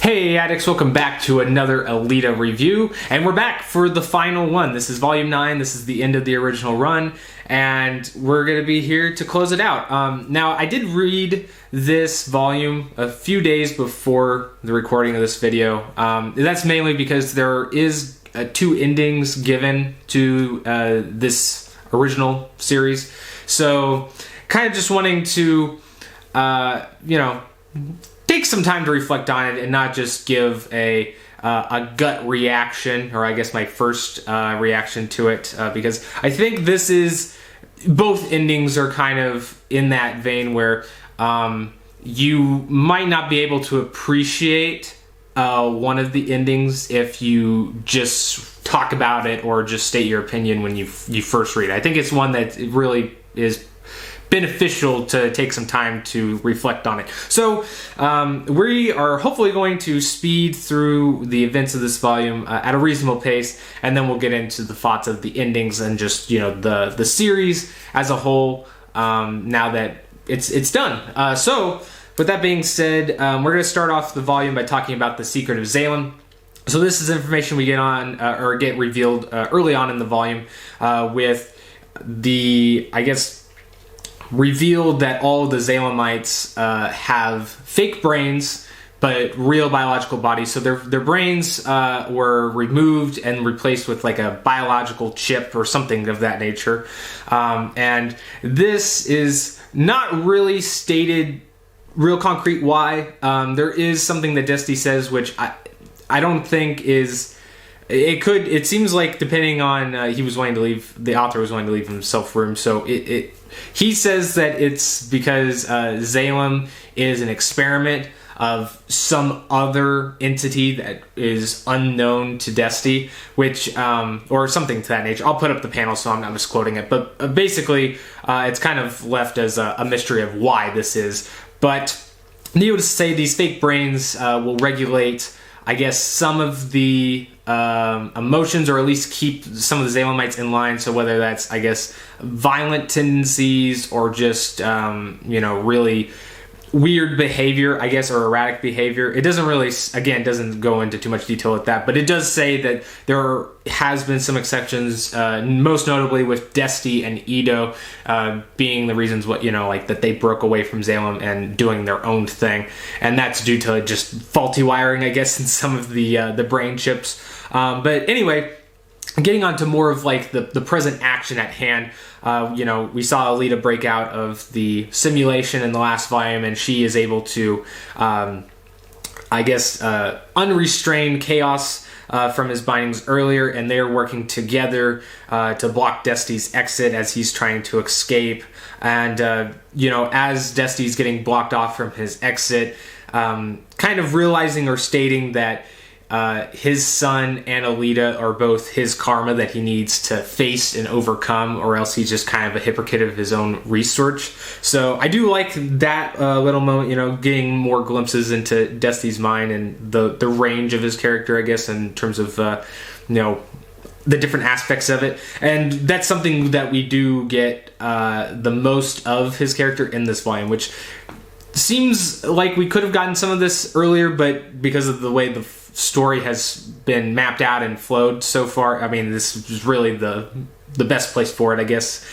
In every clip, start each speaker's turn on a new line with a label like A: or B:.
A: Hey addicts, welcome back to another Alita review, and we're back for the final one. This is volume 9, this is the end of the original run, and we're going to be here to close it out. Now, I did read this volume a few days before the recording of this video. That's mainly because there is 2 endings given to this original series, so kind of just wanting to, take some time to reflect on it and not just give a gut reaction, or I guess my first reaction to it, because I think this is, both endings are kind of in that vein where you might not be able to appreciate one of the endings if you just talk about it or just state your opinion when you first read it. I think it's one that really is beneficial to take some time to reflect on it. So we are hopefully going to speed through the events of this volume at a reasonable pace, and then we'll get into the thoughts of the endings and just the series as a whole now that it's done. So with that being said, we're going to start off the volume by talking about the Secret of Salem. So this is information we get on or get revealed early on in the volume with the, I guess, revealed that all of the Salemites have fake brains but real biological bodies. So their brains were removed and replaced with like a biological chip or something of that nature. And this is not really stated real concrete why. There is something that Dusty says, which I don't think is... It seems like, depending on, the author was wanting to leave himself room, so he says that it's because Salem is an experiment of some other entity that is unknown to Dusty, which, or something to that nature. I'll put up the panel so I'm not misquoting it, but basically it's kind of left as a mystery of why this is. But needless to say, these fake brains will regulate, I guess, some of the emotions, or at least keep some of the Salemites in line. So whether that's, I guess, violent tendencies or just, really weird behavior, I guess, or erratic behavior. It doesn't really, again, doesn't go into too much detail with that, but it does say that there has been some exceptions, most notably with Dusty and Ito being the reasons that they broke away from Salem and doing their own thing, and that's due to just faulty wiring, I guess, in some of the brain chips. But anyway, getting on to more of like the present action at hand, we saw Alita break out of the simulation in the last volume, and she is able to, unrestrain Chaos from his bindings earlier, and they're working together to block Dusty's exit as he's trying to escape. And, as Dusty's getting blocked off from his exit, kind of realizing or stating that his son and Alita are both his karma that he needs to face and overcome, or else he's just kind of a hypocrite of his own research. So I do like that little moment, getting more glimpses into Dusty's mind and the range of his character, I guess, in terms of, the different aspects of it. And that's something that we do get the most of his character in this volume, which seems like we could have gotten some of this earlier, but because of the way the story has been mapped out and flowed so far, I mean, this is really the best place for it, I guess,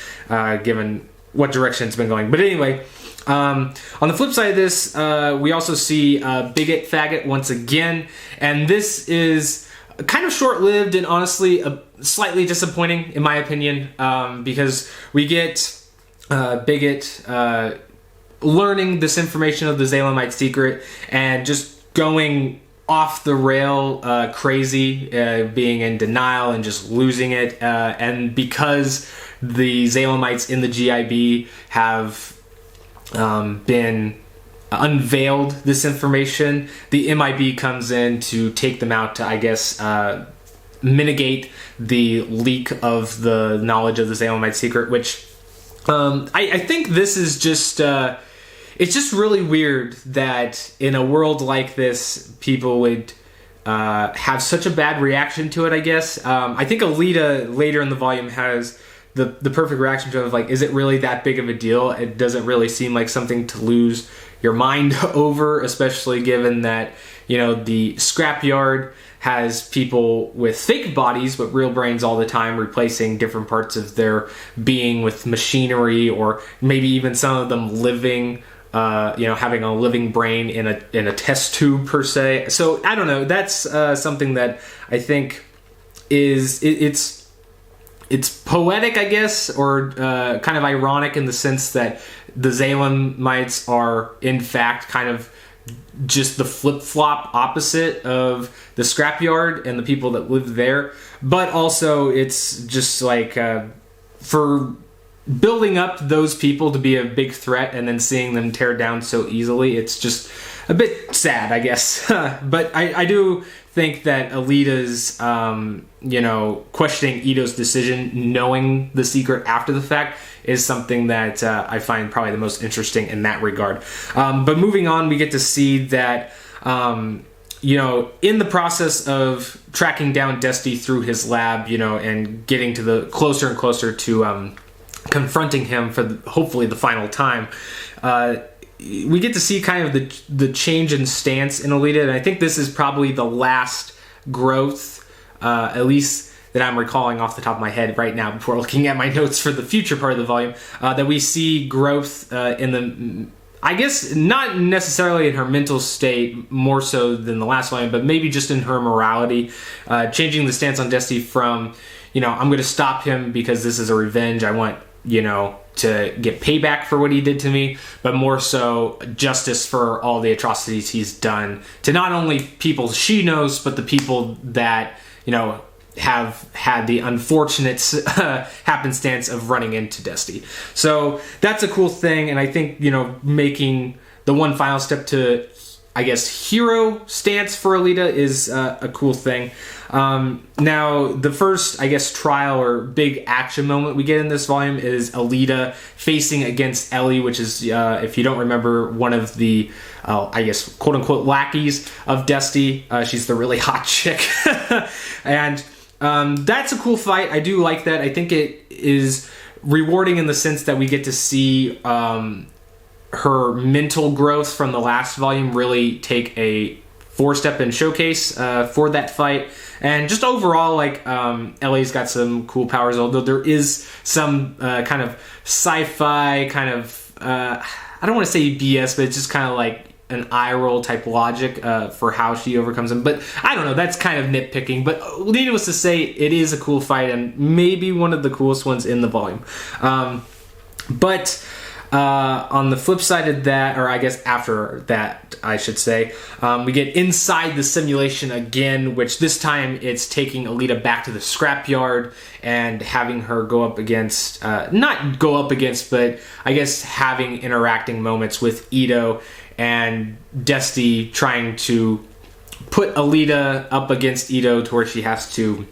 A: given what direction it's been going. But anyway, on the flip side of this, we also see Bigot Faggot once again, and this is kind of short-lived and honestly slightly disappointing, in my opinion, because we get Bigot learning this information of the Salemite secret and just going off the rail crazy, being in denial and just losing it, and because the Salemites in the GIB have been unveiled this information, the MIB comes in to take them out to, I guess, mitigate the leak of the knowledge of the Salemite secret, which I think this is just... it's just really weird that in a world like this, people would have such a bad reaction to it, I guess. I think Alita later in the volume has the perfect reaction to it of like, is it really that big of a deal? It doesn't really seem like something to lose your mind over, especially given that the scrapyard has people with fake bodies but real brains all the time, replacing different parts of their being with machinery, or maybe even some of them living, having a living brain in a test tube per se. So I don't know. That's something that I think it's poetic, I guess, or kind of ironic in the sense that the Salemites are in fact kind of just the flip-flop opposite of the scrapyard and the people that live there. But also it's just like for building up those people to be a big threat and then seeing them tear down so easily, it's just a bit sad, I guess. But I do think that Alita's, questioning Ito's decision, knowing the secret after the fact, is something that I find probably the most interesting in that regard. But moving on, we get to see that, in the process of tracking down Dusty through his lab, and getting to the closer and closer to confronting him for hopefully the final time, we get to see kind of the change in stance in Alita, and I think this is probably the last growth, at least that I'm recalling off the top of my head right now before looking at my notes for the future part of the volume, that we see growth in the, I guess, not necessarily in her mental state more so than the last volume, but maybe just in her morality, changing the stance on Dusty from, I'm going to stop him because this is a revenge, I want, to get payback for what he did to me, but more so justice for all the atrocities he's done to not only people she knows, but the people that, have had the unfortunate happenstance of running into Dusty. So that's a cool thing, and I think, making the one final step to, I guess, hero stance for Alita is a cool thing. Now, the first, I guess, trial or big action moment we get in this volume is Alita facing against Ellie, which is, if you don't remember, one of the, I guess, quote-unquote lackeys of Dusty. She's the really hot chick. And that's a cool fight. I do like that. I think it is rewarding in the sense that we get to see her mental growth from the last volume really take a four-step and showcase for that fight. And just overall, Ellie's got some cool powers, although there is some kind of sci-fi kind of, I don't want to say BS, but it's just kind of like an eye roll type logic for how she overcomes him. But I don't know, that's kind of nitpicking. But needless to say, it is a cool fight and maybe one of the coolest ones in the volume. But on the flip side of that, or I guess after that, I should say, we get inside the simulation again, which this time it's taking Alita back to the scrapyard and having her go up against, not go up against, but I guess having interacting moments with Ito and Dusty, trying to put Alita up against Ito to where she has to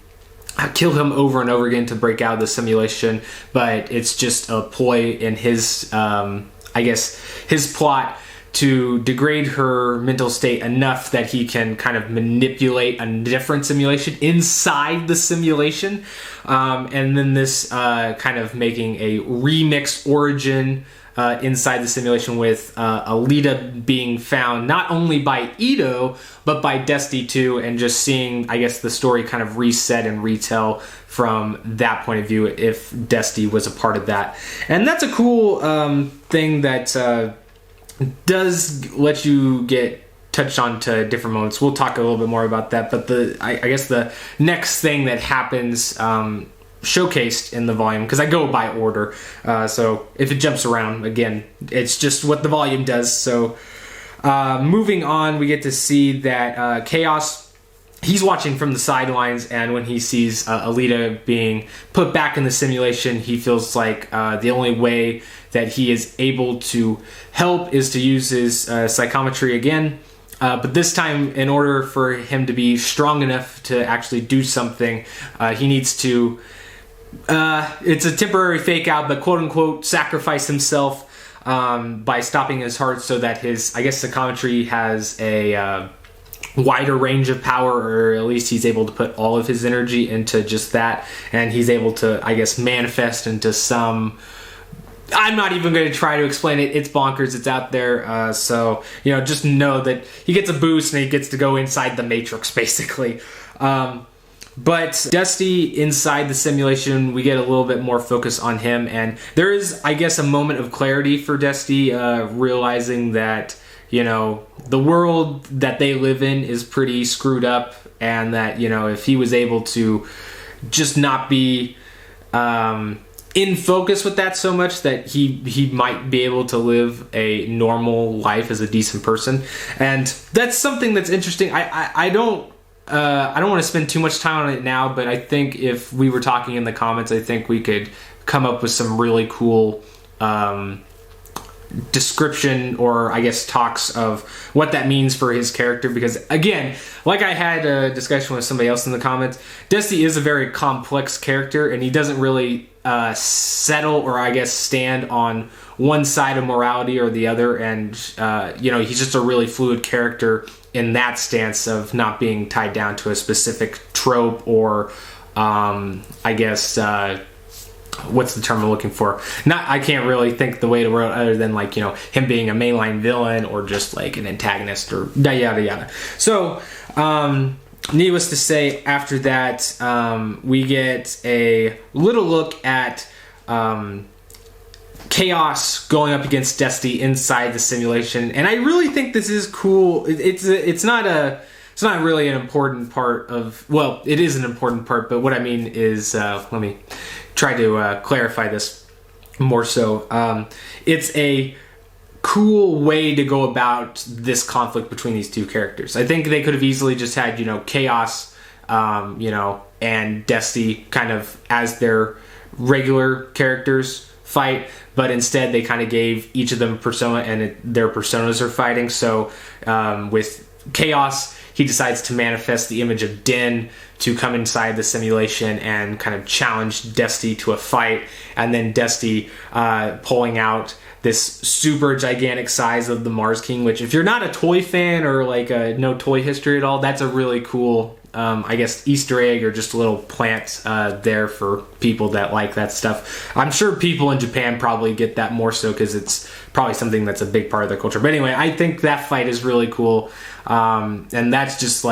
A: kill him over and over again to break out of the simulation, but it's just a ploy in his, I guess, his plot to degrade her mental state enough that he can kind of manipulate a different simulation inside the simulation, and then this kind of making a remixed origin inside the simulation with Alita being found not only by Ito but by Dusty too, and just seeing, I guess, the story kind of reset and retell from that point of view if Dusty was a part of that. And that's a cool thing that does let you get touched on to different moments. We'll talk a little bit more about that, but I guess the next thing that happens showcased in the volume, because I go by order, so if it jumps around, again, it's just what the volume does. So moving on, we get to see that Chaos, he's watching from the sidelines, and when he sees Alita being put back in the simulation, he feels like the only way that he is able to help is to use his psychometry again. But this time, in order for him to be strong enough to actually do something, he needs to, it's a temporary fake out, but quote-unquote sacrifice himself by stopping his heart so that his, I guess, psychometry has a wider range of power, or at least he's able to put all of his energy into just that, and he's able to, I guess, manifest into some I'm not even going to try to explain it. It's bonkers. It's out there. So, just know that he gets a boost and he gets to go inside the Matrix, basically. But Dusty, inside the simulation, we get a little bit more focus on him. And there is, I guess, a moment of clarity for Dusty, realizing that, the world that they live in is pretty screwed up. And that, if he was able to just not be in focus with that so much, that he might be able to live a normal life as a decent person. And that's something that's interesting. I don't want to spend too much time on it now, but I think if we were talking in the comments, I think we could come up with some really cool description, or I guess talks of what that means for his character. Because again, like I had a discussion with somebody else in the comments, Dusty is a very complex character, and he doesn't really settle, or I guess stand on one side of morality or the other. And he's just a really fluid character in that stance of not being tied down to a specific trope, or I guess what's the term I'm looking for? I can't really think the way to word other than him being a mainline villain or just like an antagonist or yada yada. So needless to say, after that we get a little look at Chaos going up against Dusty inside the simulation, and I really think this is cool. It's not really an important part of, well, it is an important part, but what I mean is, let me try to clarify this more so. It's a cool way to go about this conflict between these two characters. I think they could have easily just had, Chaos, and Dusty kind of as their regular characters fight, but instead they kind of gave each of them a persona, and their personas are fighting. So with Chaos, he decides to manifest the image of Din to come inside the simulation and kind of challenge Dusty to a fight, and then Dusty pulling out this super gigantic size of the Mars King, which if you're not a toy fan or no toy history at all, that's a really cool I guess Easter egg, or just a little plant there for people that like that stuff. I'm sure people in Japan probably get that more so because it's probably something that's a big part of their culture. But anyway, I think that fight is really cool, and that's just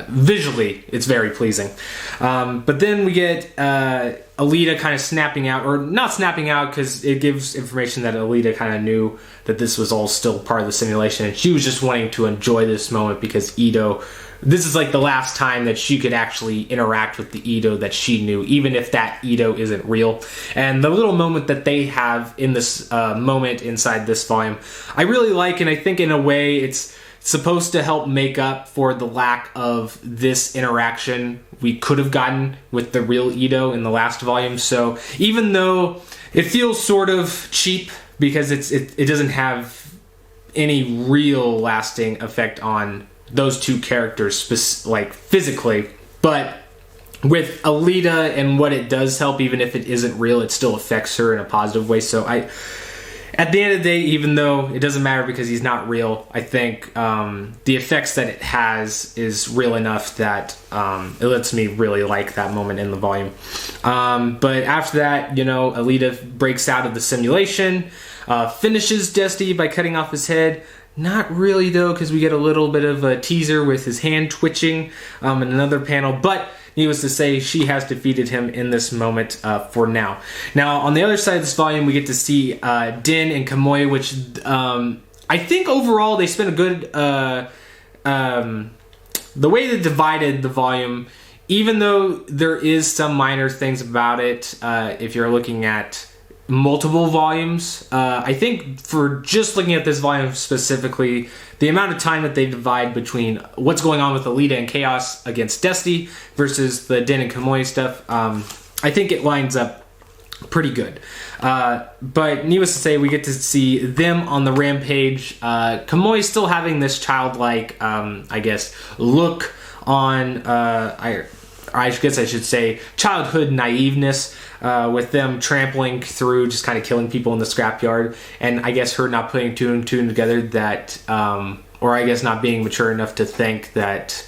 A: visually it's very pleasing. But then we get Alita kind of snapping out, or not snapping out, because it gives information that Alita kind of knew that this was all still part of the simulation, and she was just wanting to enjoy this moment because this is the last time that she could actually interact with the Ito that she knew, even if that Ito isn't real. And the little moment that they have in this moment inside this volume, I really like, and I think in a way it's supposed to help make up for the lack of this interaction we could have gotten with the real Ito in the last volume. So even though it feels sort of cheap because it doesn't have any real lasting effect on those two characters physically, but with Alita and what it does help, even if it isn't real, it still affects her in a positive way. So at the end of the day, even though it doesn't matter because he's not real, I think the effects that it has is real enough that it lets me really like that moment in the volume. But after that, Alita breaks out of the simulation, finishes Dusty by cutting off his head. Not really, though, because we get a little bit of a teaser with his hand twitching in another panel. But needless to say, she has defeated him in this moment for now. Now, on the other side of this volume, we get to see Din and Kamui, which I think overall they spent a good... the way they divided the volume, even though there is some minor things about it, if you're looking at multiple volumes, I think for just looking at this volume specifically, the amount of time that they divide between what's going on with Alita and Chaos against Dusty versus the Din and Kamui stuff, I think it lines up pretty good. But needless to say, we get to see them on the rampage. Kamui still having this childlike, look on, I guess I should say, childhood naiveness, with them trampling through, just kind of killing people in the scrapyard, and I guess her not putting two and two together that, or I guess not being mature enough to think that,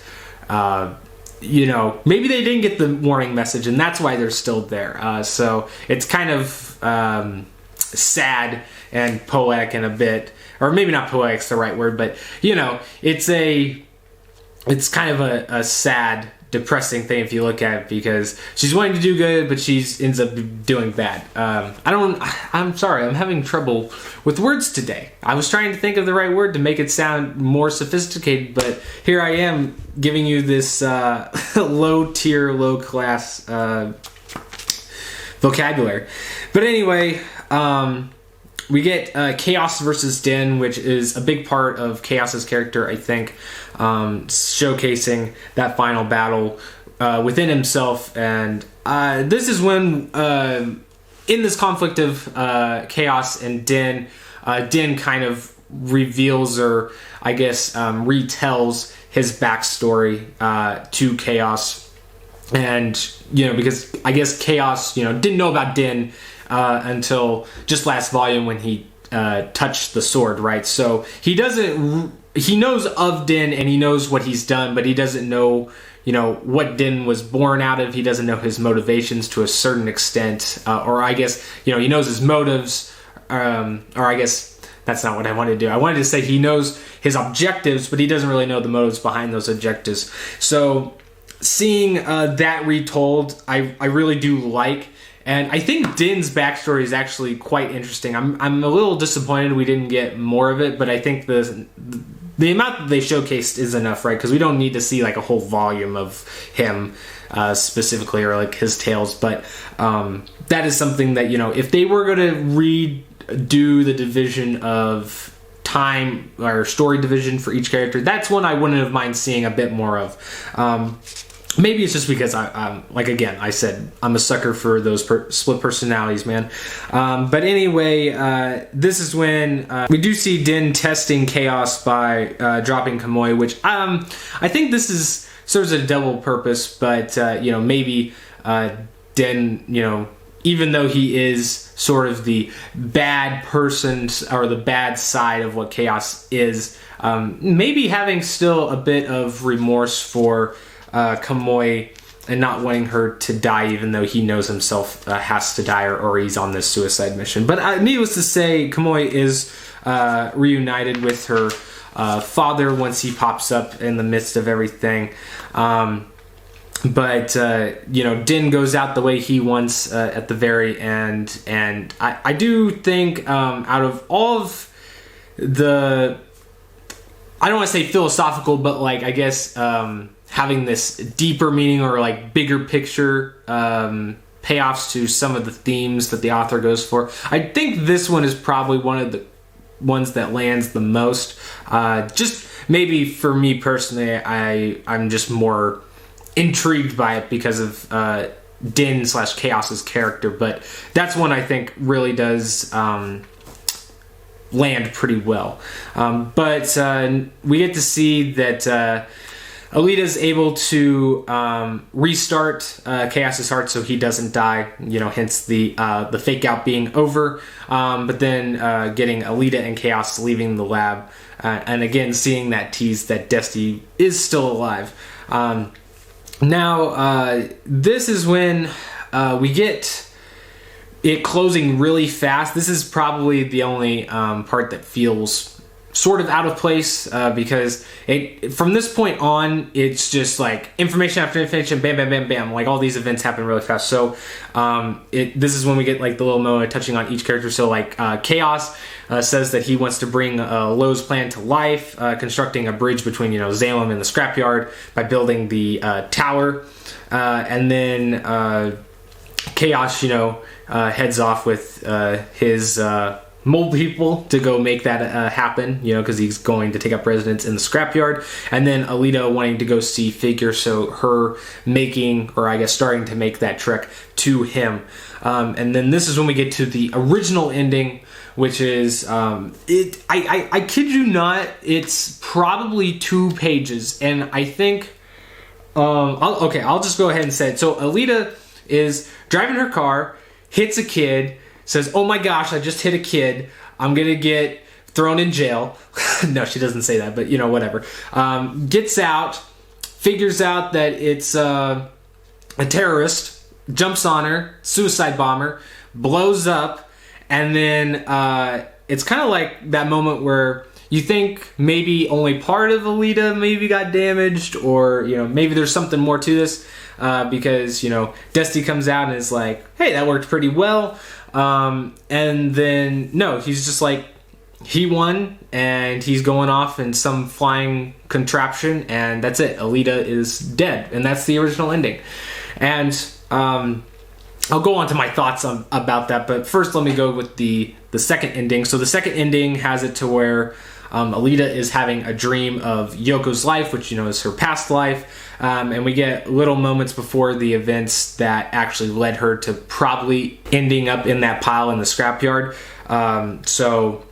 A: maybe they didn't get the warning message, and that's why they're still there. So it's kind of sad and poetic in a bit, or maybe not poetic's the right word, but it's kind of a sad, depressing thing if you look at it, because she's wanting to do good, but she ends up doing bad. I'm sorry, I'm having trouble with words today. I was trying to think of the right word to make it sound more sophisticated, but here I am giving you this low tier, low class vocabulary. But anyway, we get Chaos versus Din, which is a big part of Chaos's character, I think, showcasing that final battle within himself. And this is when, in this conflict of Chaos and Din, Din kind of reveals, or I guess retells his backstory to Chaos. And, because I guess Chaos, didn't know about Din until just last volume when he touched the sword, right? So he knows of Din and he knows what he's done, but he doesn't know, what Din was born out of. He doesn't know his motivations to a certain extent, or I guess, he knows his motives, or I guess that's not what I wanted to do. I wanted to say he knows his objectives, but he doesn't really know the motives behind those objectives. So seeing that retold, I really do like. And I think Din's backstory is actually quite interesting. I'm a little disappointed we didn't get more of it, but I think the amount that they showcased is enough, right? Because we don't need to see like a whole volume of him specifically, or like his tales. But that is something that, if they were going to redo the division of time or story division for each character, that's one I wouldn't have mind seeing a bit more of. Maybe it's just because like again, I said, I'm a sucker for those split personalities, man. But anyway, this is when we do see Din testing Chaos by dropping Kamui, which I think this serves a double purpose. But maybe Din, even though he is sort of the bad person or the bad side of what Chaos is, maybe having still a bit of remorse for Kamui and not wanting her to die, even though he knows himself has to die, or he's on this suicide mission. But needless to say, Kamui is reunited with her father once he pops up in the midst of everything. But Din goes out the way he wants at the very end, and I do think out of all of the, I don't want to say philosophical, but like I guess having this deeper meaning or like bigger picture payoffs to some of the themes that the author goes for, I think this one is probably one of the ones that lands the most. Just maybe for me personally, I'm just more intrigued by it because of Din / Chaos's character, but that's one I think really does land pretty well. But we get to see that Alita's able to restart Chaos's heart so he doesn't die, hence the fake out being over, but then getting Alita and Chaos leaving the lab, and again seeing that tease that Destiny is still alive. Now, this is when we get it closing really fast. This is probably the only part that feels sort of out of place, because from this point on, it's just like information after information, bam, bam, bam, bam. Like all these events happen really fast. So this is when we get like the little moment touching on each character. So like Chaos says that he wants to bring Lowe's plan to life, constructing a bridge between Salem and the scrapyard by building the tower, and then Chaos heads off with his mole people to go make that happen, because he's going to take up residence in the scrapyard. And then Alita wanting to go see Figure, so her making, or I guess starting to make that trek to him. And then this is when we get to the original ending, which is I kid you not, it's probably 2 pages, and I think I'll just go ahead and say it. So Alita is driving her car, hits a kid, says, "Oh my gosh, I just hit a kid. I'm gonna get thrown in jail." No, she doesn't say that, but whatever. Gets out, figures out that it's a terrorist, jumps on her, suicide bomber, blows up, and then it's kind of like that moment where you think maybe only part of Alita maybe got damaged, or maybe there's something more to this, because Dusty comes out and is like, hey, that worked pretty well, and then no, he's just like, he won, and he's going off in some flying contraption, and that's it. Alita is dead, and that's the original ending. And I'll go on to my thoughts about that, but first let me go with the second ending. So the second ending has it to where Alita is having a dream of Yoko's life, which is her past life, and we get little moments before the events that actually led her to probably ending up in that pile in the scrapyard. So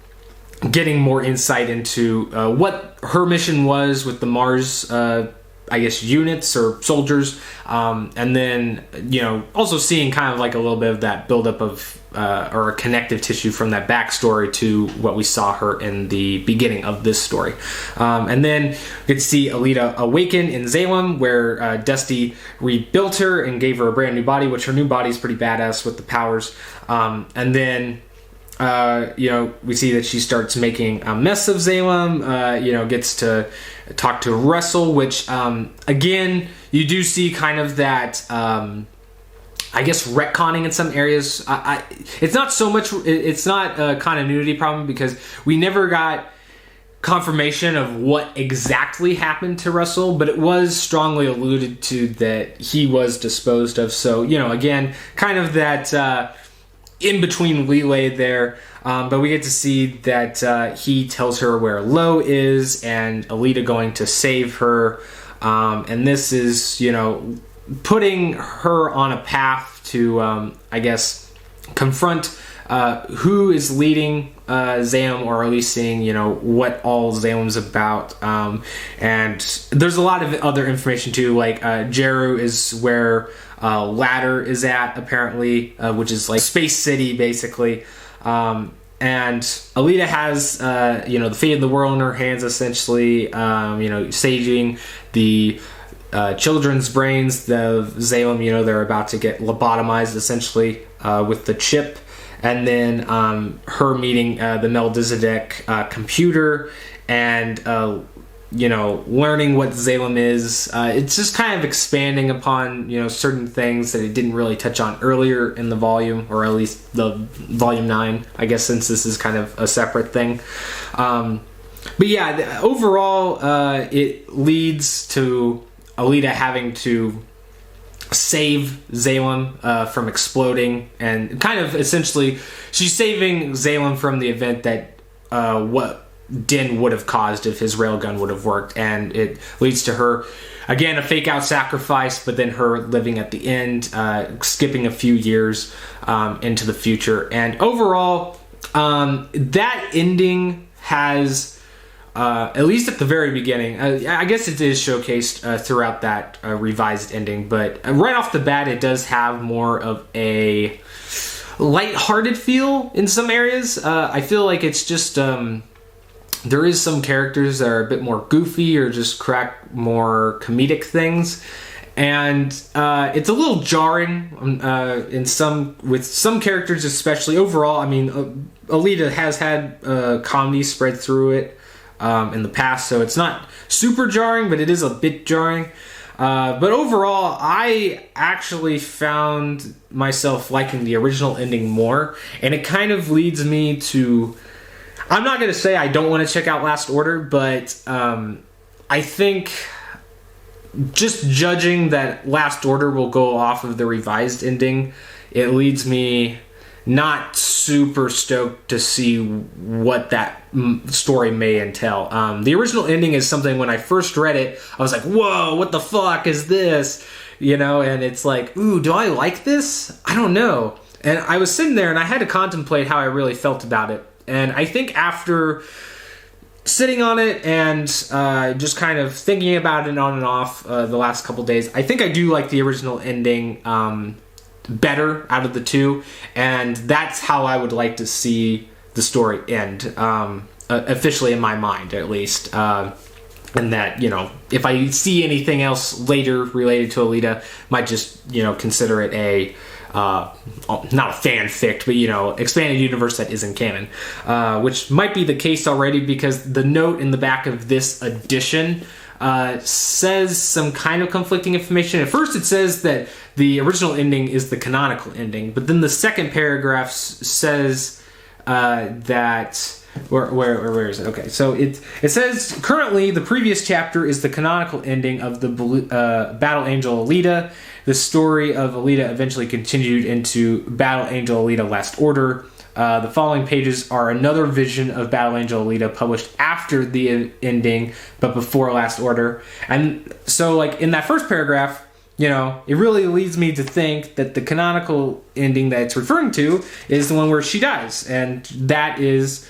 A: getting more insight into what her mission was with the Mars units or soldiers, and then also seeing kind of like a little bit of that buildup of or a connective tissue from that backstory to what we saw her in the beginning of this story, and then we get to see Alita awaken in Salem, where Dusty rebuilt her and gave her a brand new body, which her new body is pretty badass with the powers, and then we see that she starts making a mess of Salem, gets to talk to Russell, which, again, you do see kind of that, retconning in some areas. It's not so much, it's not a continuity problem, because we never got confirmation of what exactly happened to Russell, but it was strongly alluded to that he was disposed of. So, again, kind of that in-between leeway there, but we get to see that he tells her where Lo is, and Alita going to save her, and this is, putting her on a path to, confront who is leading Salem, or at least seeing, what all Salem's about, and there's a lot of other information too, like Jeru is where Ladder is at, apparently, which is like Space City, basically. And Alita has, the fate of the world in her hands, essentially, saving the children's brains, the Salem, they're about to get lobotomized, essentially, with the chip. And then her meeting the Melchizedek computer, and learning what Salem is. It's just kind of expanding upon, certain things that it didn't really touch on earlier in the volume, or at least the volume 9, I guess, since this is kind of a separate thing. But yeah, overall, it leads to Alita having to save Salem from exploding, and kind of essentially she's saving Salem from the event that what Din would have caused if his railgun would have worked, and it leads to her, again, a fake out sacrifice, but then her living at the end, skipping a few years into the future. And overall, that ending has, at least at the very beginning, I guess it is showcased throughout that revised ending, but right off the bat, it does have more of a lighthearted feel in some areas. I feel like it's just there is some characters that are a bit more goofy, or just crack more comedic things, and it's a little jarring with some characters, especially. Overall, I mean, Alita has had comedy spread through it in the past, so it's not super jarring, but it is a bit jarring. But overall, I actually found myself liking the original ending more, and it kind of leads me to, I'm not going to say I don't want to check out Last Order, but I think just judging that Last Order will go off of the revised ending, it leads me not super stoked to see what that story may entail. The original ending is something, when I first read it, I was like, whoa, what the fuck is this? And it's like, ooh, do I like this? I don't know. And I was sitting there and I had to contemplate how I really felt about it. And I think after sitting on it and just kind of thinking about it on and off the last couple days, I think I do like the original ending better out of the two, and that's how I would like to see the story end, officially in my mind, at least. And that, if I see anything else later related to Alita, might just, consider it not a fanfic, but expanded universe that isn't canon, which might be the case already because the note in the back of this edition says some kind of conflicting information. At first it says that the original ending is the canonical ending, but then the second paragraph says that... Where is it? Okay, so it says, currently the previous chapter is the canonical ending of the Battle Angel Alita. The story of Alita eventually continued into Battle Angel Alita Last Order. The following pages are another vision of Battle Angel Alita published after the ending, but before Last Order. And so, like, in that first paragraph, it really leads me to think that the canonical ending that it's referring to is the one where she dies. And that is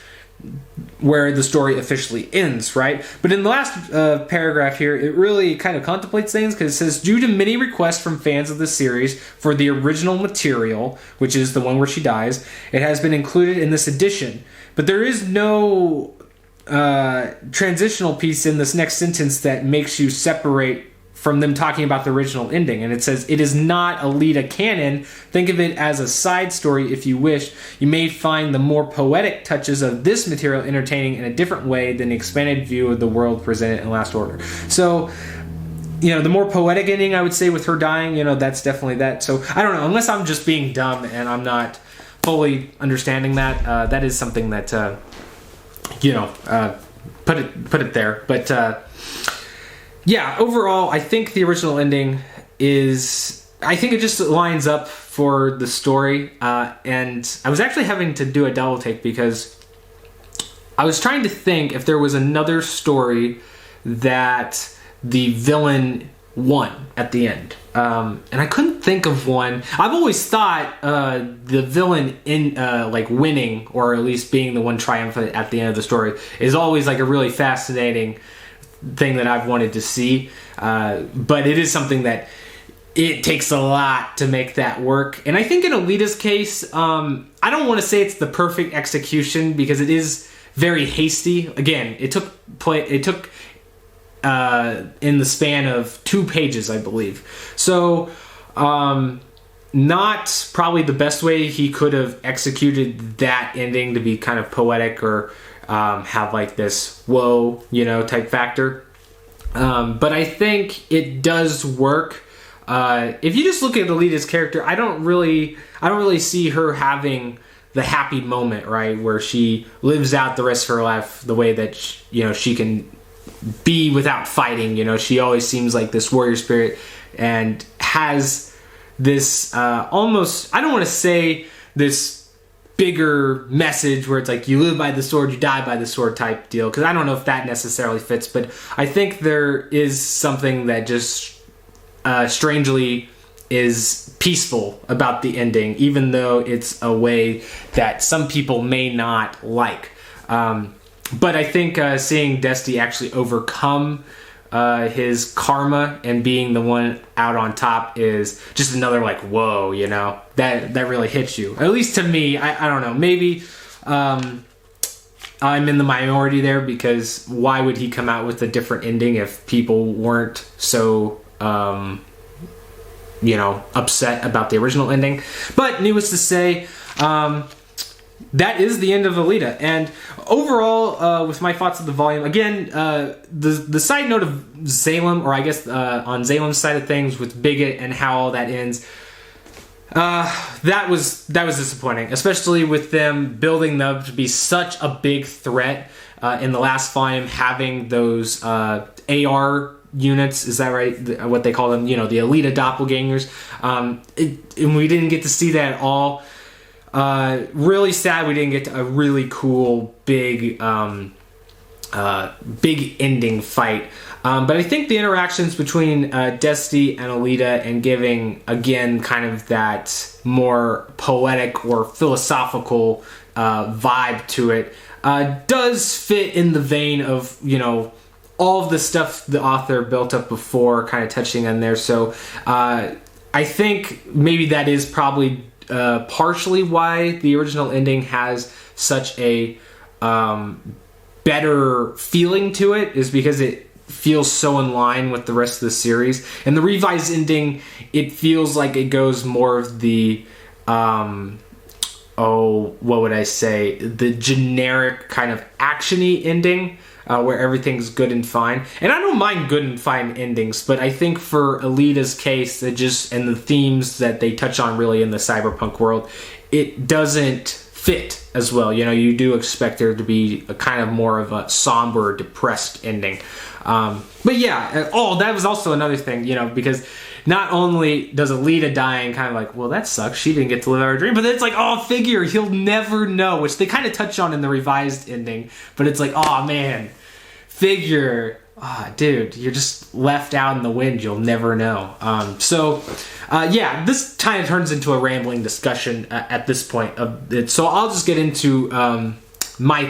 A: where the story officially ends, right? But in the last paragraph here, it really kind of contemplates things, because it says, due to many requests from fans of the series for the original material, which is the one where she dies, it has been included in this edition. But there is no transitional piece in this next sentence that makes you separate from them talking about the original ending. And it says, it is not Alita canon. Think of it as a side story if you wish. You may find the more poetic touches of this material entertaining in a different way than the expanded view of the world presented in Last Order. So, the more poetic ending, I would say, with her dying, that's definitely that. So, I don't know, unless I'm just being dumb and I'm not fully understanding that, that is something that, put it there. But, yeah, overall, I think the original ending I think it just lines up for the story. And I was actually having to do a double take because I was trying to think if there was another story that the villain won at the end. And I couldn't think of one. I've always thought the villain winning, or at least being the one triumphant at the end of the story, is always like a really fascinating thing that I've wanted to see, but it is something that it takes a lot to make that work. And I think in Alita's case, I don't want to say it's the perfect execution because it is very hasty. Again, it took in the span of 2 pages, I believe. So not probably the best way he could have executed that ending to be kind of poetic or have like this whoa, type factor. But I think it does work. If you just look at Alita's character, I don't really see her having the happy moment, right, where she lives out the rest of her life the way that she can be without fighting. She always seems like this warrior spirit and has this almost, I don't want to say this bigger message where it's like you live by the sword, you die by the sword type deal, because I don't know if that necessarily fits, but I think there is something that just strangely is peaceful about the ending, even though it's a way that some people may not like. But I think seeing Destiny actually overcome his karma and being the one out on top is just another like whoa, that really hits you. At least to me, I don't know. Maybe I'm in the minority there, because why would he come out with a different ending if people weren't so upset about the original ending? But needless to say, that is the end of Alita. And overall, with my thoughts of the volume, again, the side note of Salem, or I guess on Salem's side of things with Bigot and how all that ends, that was disappointing, especially with them building them to be such a big threat in the last volume, having those AR units, is that right? What they call them, the Alita doppelgangers. And we didn't get to see that at all. Really sad we didn't get a really cool big ending fight. But I think the interactions between Destiny and Alita, and giving again kind of that more poetic or philosophical vibe to it does fit in the vein of all of the stuff the author built up before, kind of touching on there. So I think maybe that is probably partially why the original ending has such a better feeling to it, is because it feels so in line with the rest of the series. And the revised ending, it feels like it goes more of the what would I say, the generic kind of actiony ending, where everything's good and fine. And I don't mind good and fine endings, but I think for Alita's case, and the themes that they touch on really in the cyberpunk world, it doesn't fit as well. You know, you do expect there to be a kind of more of a somber, depressed ending. But yeah, that was also another thing, you know, because not only does Alita dying kind of like, well, that sucks, she didn't get to live out her dream, but then it's like, oh, figure, he'll never know, which they kind of touch on in the revised ending, but it's like, oh man, figure, dude, you're just left out in the wind, you'll never know. Yeah, this kind of turns into a rambling discussion at this point of it, so I'll just get into my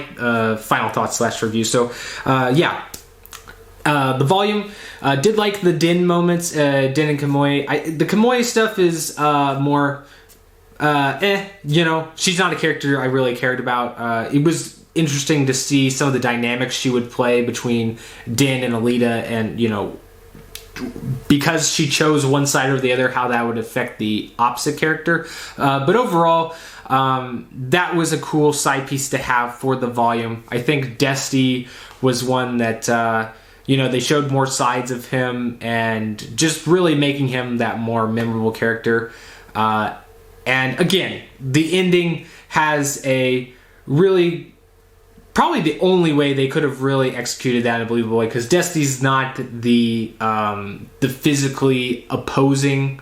A: final thoughts / review. So yeah, the volume, did like the Din moments, Din and Kamui. The Kamui stuff is more you know, she's not a character I really cared about. It was interesting to see some of the dynamics she would play between Din and Alita, and, you know, because she chose one side or the other, how that would affect the opposite character. But overall, that was a cool side piece to have for the volume. I think Dusty was one that, you know, they showed more sides of him and just really making him that more memorable character. And again, the ending has a really, probably the only way they could have really executed that in a believable way, because Dusty's not the physically imposing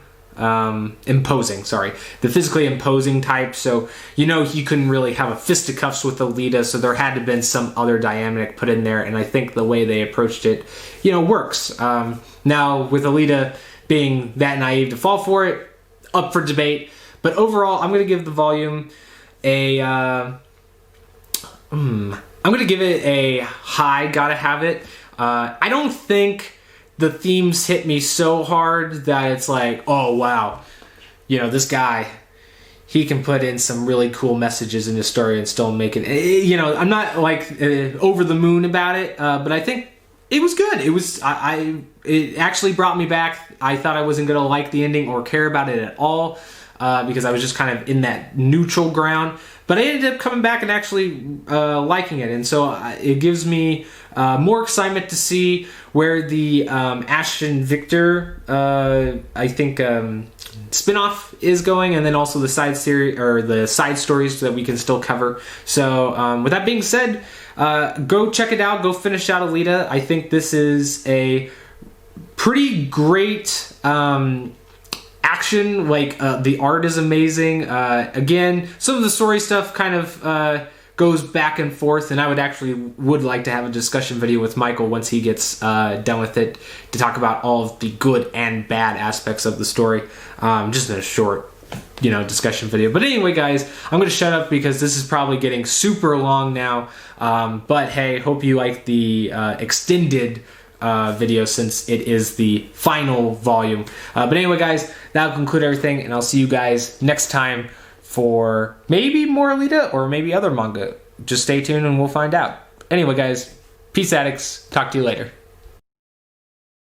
A: type, so, you know, he couldn't really have a fisticuffs with Alita, so there had to have been some other dynamic put in there, and I think the way they approached it, you know, works. Now, with Alita being that naive to fall for it, up for debate, but overall, I'm going to give the volume a... I'm going to give it a high, gotta have it. I don't think the themes hit me so hard that it's like, oh wow, you know, this guy, he can put in some really cool messages in his story and still make it, you know, I'm not like over the moon about it, but I think it was good. It was, it actually brought me back. I thought I wasn't going to like the ending or care about it at all, because I was just kind of in that neutral ground. But I ended up coming back and actually liking it. And so it gives me more excitement to see where the Ashton Victor, I think, spinoff is going, and then also the side series or the side stories that we can still cover. So with that being said, go check it out. Go finish out Alita. I think this is a pretty great action, like the art is amazing. Again, some of the story stuff kind of goes back and forth, and I would like to have a discussion video with Michael once he gets done with it to talk about all of the good and bad aspects of the story, just in a short, you know, discussion video. But anyway, guys, I'm going to shut up because this is probably getting super long now, but hey, hope you like the extended video since it is the final volume. But anyway, guys, that'll conclude everything, and I'll see you guys next time for maybe more Alita or maybe other manga. Just stay tuned and we'll find out. Anyway, guys, peace addicts. Talk to you later.